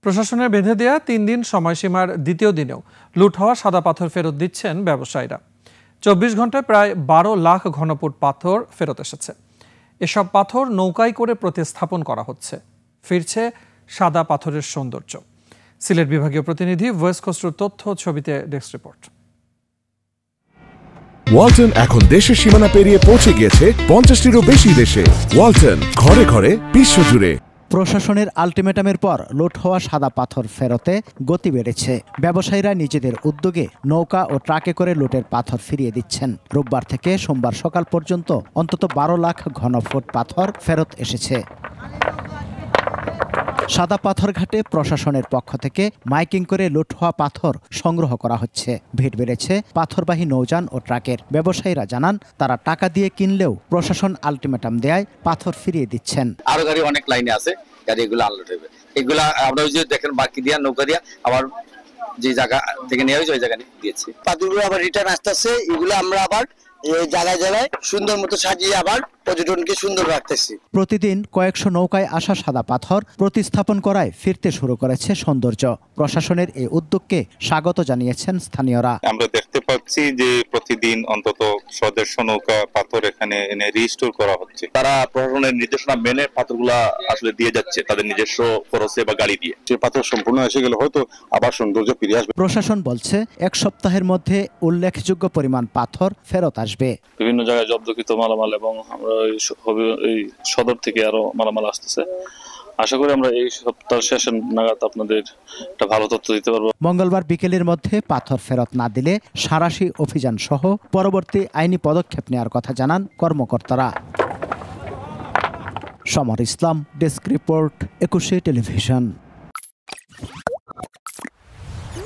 প্রশাসনের বেঁধে দেয়া ৩ দিন সময়সীমার দ্বিতীয় দিনেও লুট হওয়া সাদা পাথর ফেরত দিচ্ছেন ব্যবসায়ীরা। ২৪ ঘন্টায় প্রায় ১২ লাখ ঘনফুট পাথর ফেরত এসেছে। এসব পাথর নৌকায় করে প্রতিস্থাপন করা হচ্ছে। ফিরছে সাদা পাথরের সৌন্দর্য। সিলেট বিভাগীয় প্রতিনিধি ভয়েস খসরুর তথ্য, ছবিতে ডেস্ক রিপোর্ট। ওয়ালটন এখন দেশের সীমানা পেরিয়ে পৌঁছে গিয়েছে ৫০টিরও বেশি দেশে। ওয়ালটন, ঘরে ঘরে, বিশ্বজুড়ে। প্রশাসনের আলটিমেটামের পর লুট হওয়া সাদা পাথর ফেরতে গতি বেড়েছে। ব্যবসায়ীরা নিজেদের উদ্যোগে নৌকা ও ট্রাকে করে লুটের পাথর ফিরিয়ে দিচ্ছেন। রোববার থেকে সোমবার সকাল পর্যন্ত অন্তত ১২ লাখ ঘনফুট পাথর ফেরত এসেছে। সাদা পাথর ঘাটে প্রশাসনের পক্ষ থেকে মাইকিং করে লুট হওয়া পাথর সংগ্রহ করা হচ্ছে। ভিড় বেড়েছে পাথরবাহী নৌযান ও ট্রাকের। ব্যবসায়ীরা জানান, তারা টাকা দিয়ে কিনলেও প্রশাসন আলটিমেটাম দেয় পাথর ফিরিয়ে দিচ্ছেন। আরো গাড়ি অনেক লাইনে আছে, গাড়ি এগুলো আনলোড হবে। এগুলা আমরা ওই যে দেখেন বাকি দিয়া নৌকা দিয়া আবার যে জায়গা থেকে নিয়ে ওই জায়গা দিয়েছি। পাথরগুলো আবার রিটার্ন আসতেছে। এগুলো আমরা আবার এই জায়গায় জায়গায় সুন্দর মতো সাজিয়ে আবার পর্যটনকে সুন্দর রাখতেছি। প্রতিদিন কয়েকশো নৌকায় আসা সাদা পাথর প্রতিস্থাপন করায় ফিরতে শুরু করেছে সৌন্দর্য। প্রশাসনের এই উদ্যোগকে স্বাগত জানিয়েছেন স্থানীয়রা। আমরা দেখতে পাচ্ছি যে প্রতিদিন অন্তত ১০০ নৌকা পাথর এখানে এনে রিস্টোর করা হচ্ছে। তারা প্রশাসনের নির্দেশনা মেনে পাথরগুলা আসলে দিয়ে যাচ্ছে তাদের নিজস্ব খরচে বা গাড়ি দিয়ে। যে পাথর সম্পূর্ণ এসে গেলে হয়তো আবার সৌন্দর্য ফিরে আসবে। প্রশাসন বলছে ১ সপ্তাহের মধ্যে উল্লেখযোগ্য পরিমাণ পাথর ফেরত আসবে। বিভিন্ন জায়গায় জব্দকৃত মালামাল এবং আমরা এই সদর থেকে আরো মালামাল আসতেছে। আশা করি আমরা এই সপ্তাহ শেষের নাগাদ আপনাদের একটা ভালো তথ্য দিতে পারবো। মঙ্গলবার বিকেলের মধ্যে পাথর ফেরত না দিলে সাঁড়াশি অভিযান সহ পরবর্তী আইনি পদক্ষেপ নেওয়ার কথা জানান কর্মকর্তারা। সমর ইসলাম, ডেস্ক রিপোর্ট, ২১ টেলিভিশন।